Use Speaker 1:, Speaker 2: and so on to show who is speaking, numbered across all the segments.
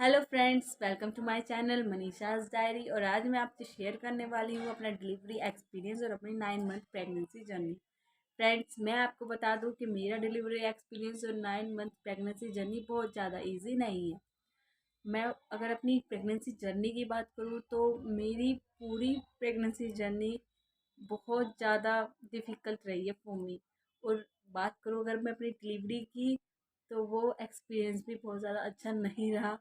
Speaker 1: Hello friends, welcome to my channel Manisha's diary. और आज मैं आपसे शेयर करने वाली हूँ अपना डिलीवरी एक्सपीरियंस और अपनी 9 मंथ प्रेगनेंसी जर्नी। फ्रेंड्स, मैं आपको बता दूँ कि मेरा डिलीवरी एक्सपीरियंस और 9 मंथ प्रेगनेंसी जर्नी बहुत ज़्यादा इजी नहीं है। मैं अगर अपनी प्रेगनेंसी जर्नी की बात करूँ तो मेरी पूरी प्रेगनेंसी जर्नी बहुत ज़्यादा डिफ़िकल्ट रही है फॉर मी। और बात करूँ अगर मैं अपनी डिलीवरी की, तो वो एक्सपीरियंस भी बहुत ज़्यादा अच्छा नहीं रहा,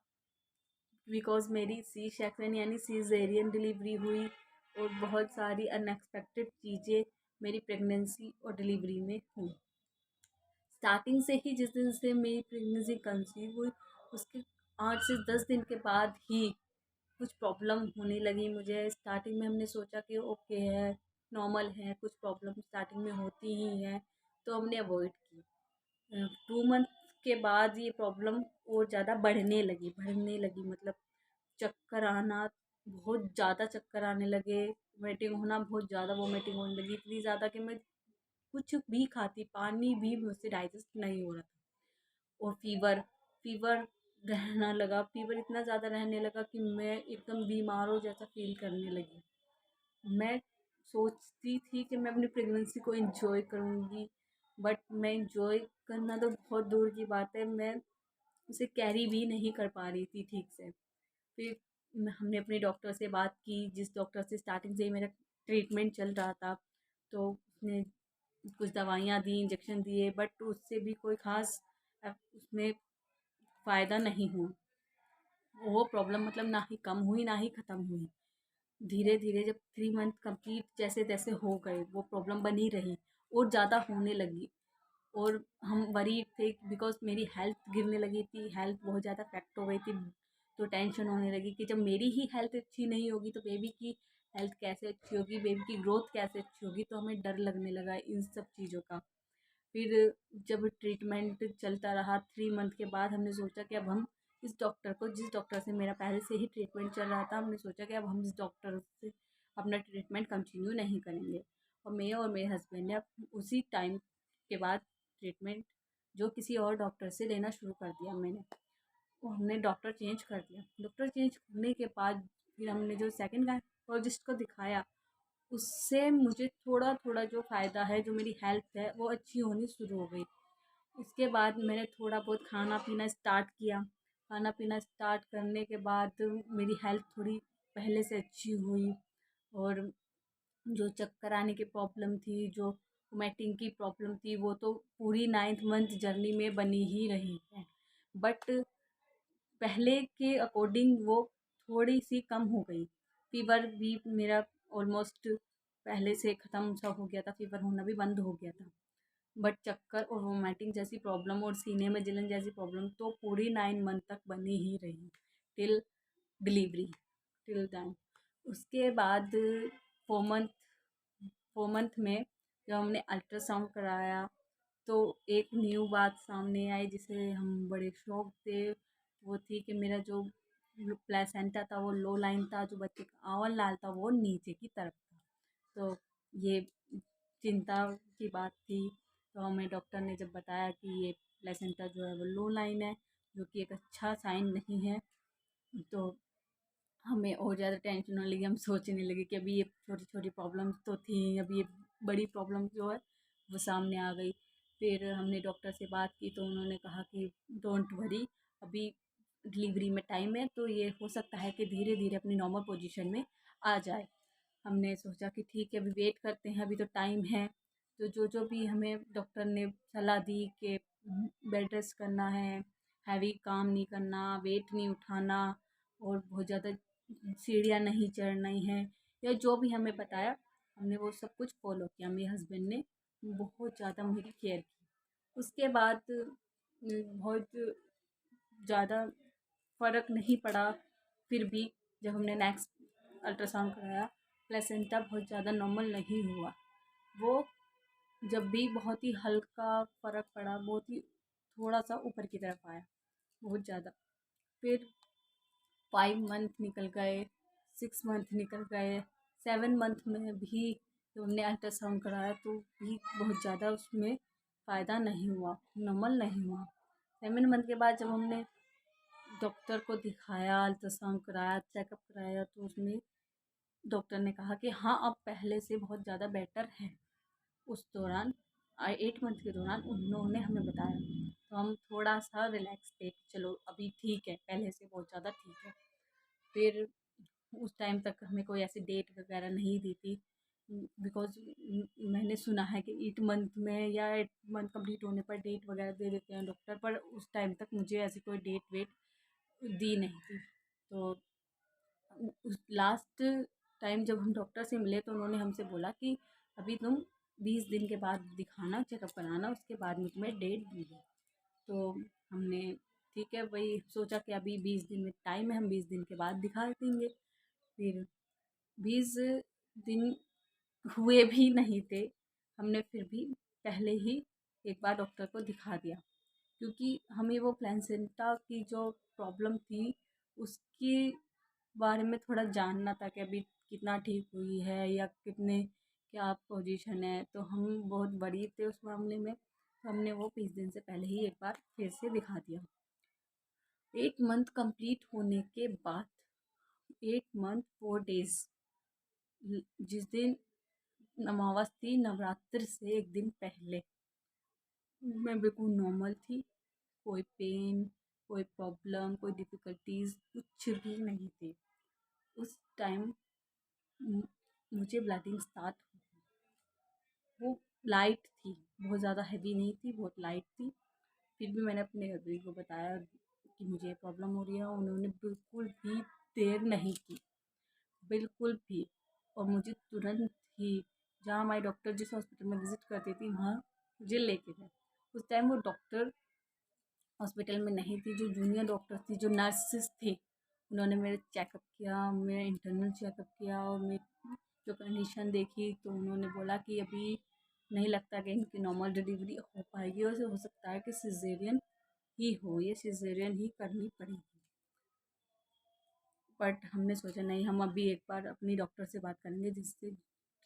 Speaker 1: बिकॉज़ मेरी सी सेक्शन यानी सीज़ेरियन डिलीवरी हुई और बहुत सारी अनएक्सपेक्टेड चीज़ें मेरी प्रेगनेंसी और डिलीवरी में हुई। स्टार्टिंग से ही जिस दिन से मेरी प्रेगनेंसी कंसीव हुई, उसके 8 से 10 दिन के बाद ही कुछ प्रॉब्लम होने लगी मुझे। स्टार्टिंग में हमने सोचा कि ओके है, नॉर्मल है, कुछ प्रॉब्लम स्टार्टिंग में होती ही है, तो हमने अवॉइड की। 2 मंथ के बाद ये प्रॉब्लम और ज़्यादा बढ़ने लगी मतलब चक्कर आना, बहुत ज़्यादा चक्कर आने लगे, वोमिटिंग होना, बहुत ज़्यादा वोमिटिंग होने लगी, इतनी ज़्यादा कि मैं कुछ भी खाती, पानी भी मुझसे डाइजेस्ट नहीं हो रहा था। और फीवर रहना लगा, फीवर इतना ज़्यादा रहने लगा कि मैं एकदम बीमारों जैसा फ़ील करने लगी। मैं सोचती थी कि मैं अपनी प्रेगनेंसी को एंजॉय करूँगी, बट मैं एंजॉय करना तो बहुत दूर की बात है, मैं उसे कैरी भी नहीं कर पा रही थी ठीक से। फिर हमने अपने डॉक्टर से बात की, जिस डॉक्टर से स्टार्टिंग से ही मेरा ट्रीटमेंट चल रहा था, तो उसने कुछ दवाइयाँ दी, इंजेक्शन दिए, बट उससे भी कोई ख़ास उसमें फ़ायदा नहीं हुआ। वो प्रॉब्लम मतलब ना ही कम हुई, ना ही ख़त्म हुई। धीरे-धीरे जब 3 मंथ कंप्लीट जैसे-तैसे हो गए, वो प्रॉब्लम बनी रही और ज़्यादा होने लगी। और हम वरीड थे बिकॉज़ मेरी हेल्थ गिरने लगी थी, हेल्थ बहुत ज़्यादा अफ़ेक्ट हो गई थी। तो टेंशन होने लगी कि जब मेरी ही हेल्थ अच्छी नहीं होगी, तो बेबी की हेल्थ कैसे अच्छी होगी, बेबी की ग्रोथ कैसे अच्छी होगी, तो हमें डर लगने लगा इन सब चीज़ों का। फिर जब ट्रीटमेंट चलता रहा 3 मंथ के बाद, हमने सोचा कि अब हम इस डॉक्टर को, जिस डॉक्टर से मेरा पहले से ही ट्रीटमेंट चल रहा था, हमने सोचा कि अब हम इस डॉक्टर से अपना ट्रीटमेंट कंटिन्यू नहीं करेंगे। और मैं और मेरे हस्बैंड ने अब उसी टाइम के बाद ट्रीटमेंट जो किसी और डॉक्टर से लेना शुरू कर दिया मैंने। और हमने डॉक्टर चेंज कर दिया। डॉक्टर चेंज करने के बाद फिर हमने जो सेकंड गायनेकोलॉजिस्ट को दिखाया, उससे मुझे थोड़ा-थोड़ा जो फ़ायदा है, जो मेरी हेल्थ है, वो अच्छी होनी शुरू हो गई। उसके बाद मैंने थोड़ा बहुत खाना-पीना स्टार्ट किया। खाना-पीना स्टार्ट करने के बाद मेरी हेल्थ थोड़ी पहले से अच्छी हुई। और जो चक्कर आने की प्रॉब्लम थी, जो वोमिटिंग की प्रॉब्लम थी, वो तो पूरी 9th मंथ जर्नी में बनी ही रही है। बट पहले के अकॉर्डिंग वो थोड़ी-सी कम हो गई। फ़ीवर भी मेरा ऑलमोस्ट पहले से ख़त्म सा हो गया था, फ़ीवर होना भी बंद हो गया था। बट चक्कर और वोमिटिंग जैसी प्रॉब्लम और सीने में जलन जैसी प्रॉब्लम तो पूरी 9 मंथ तक बनी ही रही, टिल डिलीवरी, टिल देन। उसके बाद 4 मंथ 4 मंथ में जब हमने अल्ट्रासाउंड कराया, तो एक न्यू बात सामने आई जिसे हम बड़े शॉक थे। वो थी कि मेरा जो प्लेसेंटा था वो लो लाइन था, जो बच्चे का आंवल नाल था वो नीचे की तरफ था। तो ये चिंता की बात थी। तो हमें डॉक्टर ने जब बताया कि ये प्लेसेंटा जो है वो लो लाइन है, जो कि एक अच्छा साइन नहीं है, तो हमें और ज़्यादा टेंशन होने लगी। हम सोचने लगे कि अभी ये छोटी-छोटी प्रॉब्लम्स तो थी, अभी ये बड़ी प्रॉब्लम जो है वो सामने आ गई। फिर हमने डॉक्टर से बात की, तो उन्होंने कहा कि डोंट वरी, अभी डिलीवरी में टाइम है, तो ये हो सकता है कि धीरे-धीरे अपनी नॉर्मल पोजीशन में आ जाए। हमने सोचा कि ठीक है, अभी वेट करते हैं, अभी तो टाइम है। तो जो भी हमें डॉक्टर ने सलाह दी कि बेड रेस्ट करना है, हैवी काम नहीं करना, वेट नहीं उठाना और बहुत ज़्यादा सीढ़ियाँ नहीं चढ़नी है, या जो भी हमें बताया, हमने वो सब कुछ फ़ॉलो किया। मेरे हस्बैंड ने बहुत ज़्यादा मेरी केयर की। उसके बाद बहुत ज़्यादा फ़र्क नहीं पड़ा। फिर भी जब हमने नेक्स्ट अल्ट्रासाउंड कराया, प्लेसेंटा बहुत ज़्यादा नॉर्मल नहीं हुआ। वो जब भी बहुत ही हल्का फ़र्क पड़ा, बहुत ही थोड़ा-सा ऊपर की तरफ आया, बहुत ज़्यादा। फिर 5 मंथ निकल गए, 6 मंथ निकल गए, 7 मंथ में भी जब हमने अल्ट्रासाउंड कराया, तो भी बहुत ज़्यादा उसमें फ़ायदा नहीं हुआ, नॉर्मल नहीं हुआ। 7 मंथ के बाद जब हमने डॉक्टर को दिखाया, अल्ट्रासाउंड कराया, चेकअप कराया, तो उसमें डॉक्टर ने कहा कि हाँ अब पहले से बहुत ज़्यादा बेटर है। उस दौरान 8 मंथ के दौरान उन्होंने हमें बताया, तो हम थोड़ा सा रिलैक्स थे कि चलो अभी ठीक है, पहले से बहुत ज़्यादा ठीक है। फिर उस टाइम तक हमें कोई ऐसी डेट वगैरह नहीं दी थी, बिकॉज़ मैंने सुना है कि 8 मंथ में या 8 मंथ कंप्लीट होने पर डेट वगैरह दे देते हैं डॉक्टर, पर उस टाइम तक मुझे ऐसी कोई डेट वेट दी नहीं थी। तो उस लास्ट टाइम जब हम डॉक्टर से मिले तो उन्होंने हमसे बोला कि अभी तुम 20 दिन के बाद दिखाना, चेकअप कराना, उसके बाद में तुम्हें डेट दूँगी। तो हमने ठीक है वही सोचा कि अभी 20 दिन में टाइम है, हम 20 दिन के बाद दिखा देंगे। फिर 20 दिन हुए भी नहीं थे, हमने फिर भी पहले ही एक बार डॉक्टर को दिखा दिया, क्योंकि हमें वो प्लेसेंटा की जो प्रॉब्लम थी उसके बारे में थोड़ा जानना था कि अभी कितना ठीक हुई है या कितने क्या पोजीशन है। तो हम बहुत बड़ी थे उस मामले में, तो हमने वो 20 दिन से पहले ही एक बार फिर से दिखा दिया। 8 मंथ कंप्लीट होने के बाद 8 मंथ 4 डेज, जिस दिन अमावस थी, नवरात्र से एक दिन पहले, मैं बिल्कुल नॉर्मल थी। कोई पेन, कोई प्रॉब्लम, कोई डिफ़िकल्टीज़ कुछ भी नहीं थी। उस टाइम मुझे ब्लीडिंग स्टार्ट हुई। वो लाइट थी, बहुत ज़्यादा हेवी नहीं थी, बहुत लाइट थी। फिर भी मैंने अपने हस्बैंड को बताया कि मुझे ये प्रॉब्लम हो रही है, उन्होंने बिल्कुल भी देर नहीं की, बिल्कुल भी। और मुझे तुरंत ही जहाँ हमारी डॉक्टर जिस हॉस्पिटल में विज़िट करती थी वहाँ मुझे लेके गए। उस टाइम वो डॉक्टर हॉस्पिटल में नहीं थी, जो जूनियर डॉक्टर थी, जो नर्सेस थे, उन्होंने मेरे चेकअप किया, मेरा इंटरनल चेकअप किया और मेरी जो कंडीशन देखी, तो उन्होंने बोला कि अभी नहीं लगता कि इनकी नॉर्मल डिलीवरी हो पाएगी और हो सकता है कि सिजेरियन ही हो, ये सिजेरियन ही करनी पड़ेगी। बट हमने सोचा नहीं, हम अभी एक बार अपनी डॉक्टर से बात करेंगे जिससे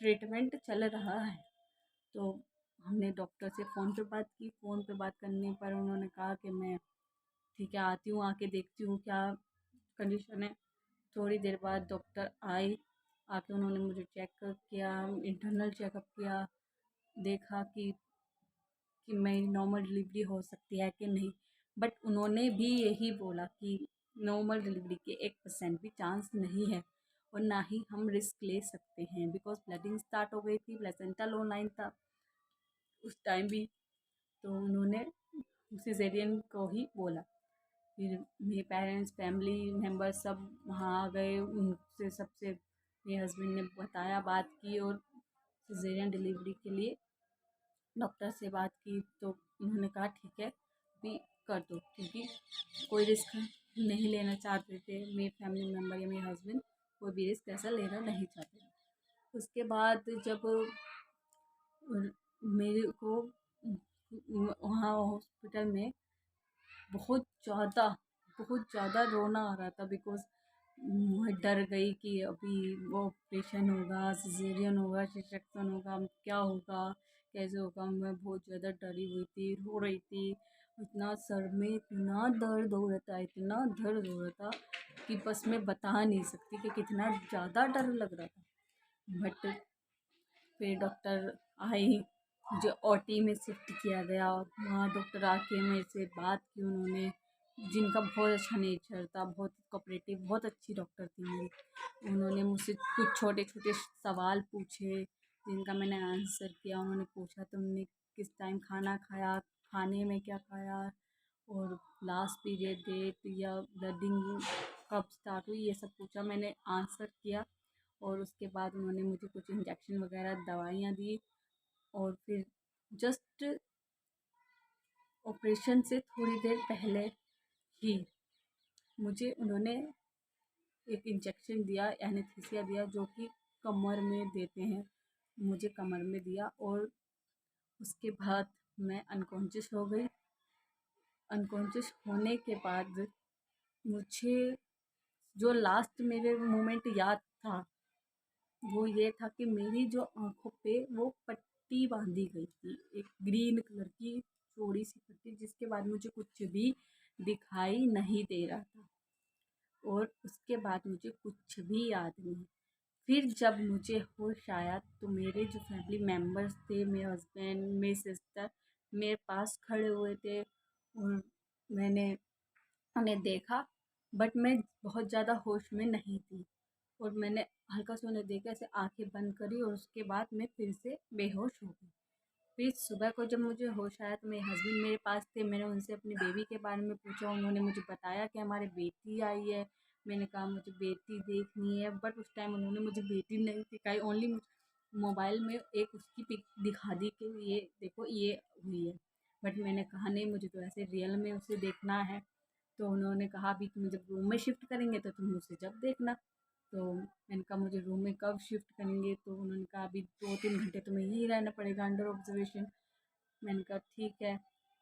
Speaker 1: ट्रीटमेंट चल रहा है। तो हमने डॉक्टर से फ़ोन पे बात की। फ़ोन पे बात करने पर उन्होंने कहा कि मैं ठीक है आती हूँ, आके देखती हूँ क्या कंडीशन है। थोड़ी देर बाद डॉक्टर आई, आके उन्होंने मुझे चेक किया, इंटरनल चेकअप किया, देखा कि मेरी नॉर्मल डिलीवरी हो सकती है कि नहीं। बट उन्होंने भी यही बोला कि नॉर्मल डिलीवरी के 1% भी चांस नहीं है और ना ही हम रिस्क ले सकते हैं, बिकॉज ब्लीडिंग स्टार्ट हो गई थी, प्लेसेंटा लो लाइन था उस टाइम भी। तो उन्होंने सिजेरियन को ही बोला। फिर मेरे पेरेंट्स, फैमिली मेम्बर्स सब वहाँ आ गए, उनसे सबसे मेरे हस्बैंड ने बताया, बात की और सिजेरियन डिलीवरी के लिए डॉक्टर से बात की। तो उन्होंने कहा ठीक है भी कर दो, क्योंकि कोई रिस्क नहीं लेना चाहते थे मेरे फैमिली मेम्बर या मेरे हस्बैंड, कोई भी रिस्क ऐसा लेना नहीं चाहते थे। उसके बाद जब मेरे को वहाँ हॉस्पिटल में बहुत ज़्यादा रोना आ रहा था, बिकॉज़ मैं डर गई कि अभी वो ऑपरेशन होगा, सिज़ेरियन होगा, सी सेक्शन होगा, क्या होगा, कैसे होगा। मैं बहुत ज़्यादा डरी हुई थी, रो रही थी। इतना सर में इतना दर्द हो रहा था, इतना दर्द हो रहा था कि बस मैं बता नहीं सकती कि कितना ज़्यादा डर लग रहा था। बट फिर डॉक्टर आई, मुझे ओटी में शिफ्ट किया गया। वहाँ डॉक्टर आके मेरे से बात की उन्होंने, जिनका बहुत अच्छा नेचर था, बहुत कोऑपरेटिव, बहुत अच्छी डॉक्टर थी मेरी। उन्होंने मुझसे कुछ छोटे छोटे सवाल पूछे जिनका मैंने आंसर किया। उन्होंने पूछा तुमने किस टाइम खाना खाया, खाने में क्या खाया, और लास्ट पीरियड डेट या ब्लीडिंग कब स्टार्ट हुई, ये सब पूछा। मैंने आंसर किया और उसके बाद उन्होंने मुझे कुछ इंजेक्शन वगैरह दवाइयाँ दी। और फिर जस्ट ऑपरेशन से थोड़ी देर पहले ही मुझे उन्होंने एक इंजेक्शन दिया, एनेस्थीसिया दिया, जो कि कमर में देते हैं, मुझे कमर में दिया। और उसके बाद मैं अनकॉन्शियस हो गई। अनकॉन्शियस होने के बाद मुझे जो लास्ट मेरे मोमेंट याद था वो ये था कि मेरी जो आँखों पे वो पट्टी बांधी गई थी, एक ग्रीन कलर की चौड़ी सी पट्टी, जिसके बाद मुझे कुछ भी दिखाई नहीं दे रहा था। और उसके बाद मुझे कुछ भी याद नहीं। फिर जब मुझे होश आया तो मेरे जो फैमिली मेम्बर्स थे, मेरे हस्बैंड, मेरी सिस्टर मेरे पास खड़े हुए थे और मैंने उन्हें देखा, बट मैं बहुत ज़्यादा होश में नहीं थी और मैंने हल्का सा उन्हें देखा, ऐसे आंखें बंद करी और उसके बाद मैं फिर से बेहोश हो गई। फिर सुबह को जब मुझे होश आया तो मेरे हस्बैंड मेरे पास थे। मैंने उनसे अपनी बेबी के बारे में पूछा, उन्होंने मुझे बताया कि हमारी बेटी आई है। मैंने कहा मुझे बेटी देखनी है, बट उस टाइम उन्होंने मुझे बेटी नहीं दिखाई, ओनली मोबाइल में एक उसकी पिक दिखा दी कि ये देखो ये हुई है। बट मैंने कहा नहीं, मुझे तो ऐसे रियल में उसे देखना है। तो उन्होंने कहा अभी तुम जब रूम में शिफ्ट करेंगे तो तुम उसे जब देखना। तो मैंने कहा मुझे रूम में कब शिफ्ट करेंगे? तो उन्होंने कहा अभी 2-3 घंटे तुम्हें यहीं रहना पड़ेगा अंडर ऑब्जर्वेशन। मैंने कहा ठीक है।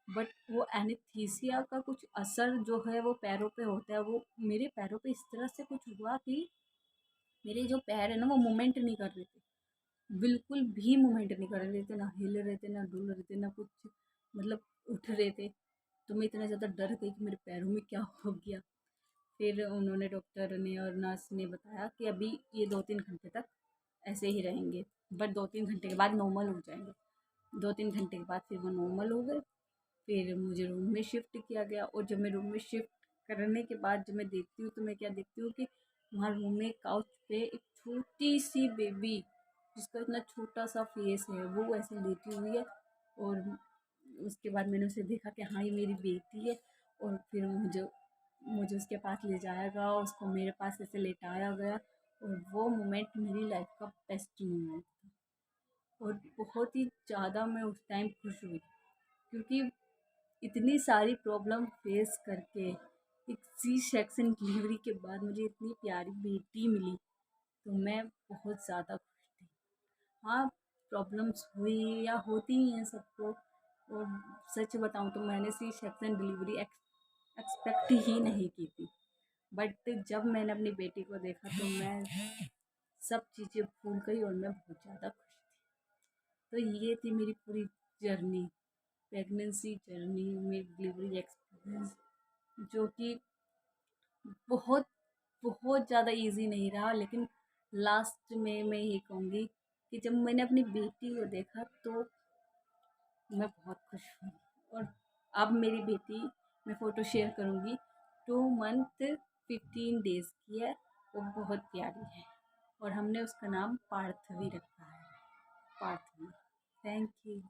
Speaker 1: बट वो एनेस्थीसिया का कुछ असर जो है वो पैरों पे होता है, वो मेरे पैरों पे इस तरह से कुछ हुआ कि मेरे जो पैर है ना वो मूवमेंट नहीं कर रहे थे, बिल्कुल भी मूवमेंट नहीं कर रहे थे, ना हिल रहे थे, ना डुल रहे थे, ना कुछ मतलब उठ रहे थे। तो मैं इतना ज़्यादा डर गई कि मेरे पैरों में क्या हो गया। फिर उन्होंने, डॉक्टर ने और नर्स ने बताया कि अभी ये 2-3 घंटे तक ऐसे ही रहेंगे, बट 2-3 घंटे के बाद नॉर्मल हो जाएंगे। 2-3 घंटे के बाद फिर वो नॉर्मल हो गए। फिर मुझे रूम में शिफ्ट किया गया और जब मैं रूम में शिफ्ट करने के बाद जब मैं देखती हूँ तो मैं क्या देखती हूँ कि वहाँ रूम में काउच पे एक छोटी सी बेबी, जिसका इतना छोटा सा फेस है, वो ऐसे लेटी हुई है। और उसके बाद मैंने उसे देखा कि हाँ ये मेरी बेटी है। और फिर मुझे मुझे उसके पास ले जाया गया, उसको मेरे पास ऐसे लेटाया गया। और वो मोमेंट मेरी लाइफ का बेस्ट मोमेंट था और बहुत ही ज़्यादा मैं उस टाइम खुश हुई, क्योंकि इतनी सारी प्रॉब्लम फेस करके एक सी सेक्शन डिलीवरी के बाद मुझे इतनी प्यारी बेटी मिली, तो मैं बहुत ज़्यादा खुश थी। हाँ, प्रॉब्लम्स हुई या होती ही हैं सबको। और सच बताऊँ तो मैंने सी सेक्शन डिलीवरी एक्सपेक्ट ही नहीं की थी। बट जब मैंने अपनी बेटी को देखा तो मैं सब चीज़ें भूल गई और मैं बहुत ज़्यादा खुश थी। तो ये थी मेरी पूरी जर्नी, प्रेगनेंसी जर्नी, मेरी डिलीवरी एक्सपीरियंस, जो कि बहुत बहुत ज़्यादा इजी नहीं रहा। लेकिन लास्ट में मैं ये कहूँगी कि जब मैंने अपनी बेटी को देखा तो मैं बहुत खुश हुई। और अब मेरी बेटी, मैं फ़ोटो शेयर करूँगी, 2 मंथ 15 डेज़ की है। वो बहुत प्यारी है और हमने उसका नाम पार्थवी रखा है, पार्थवी। Thank you.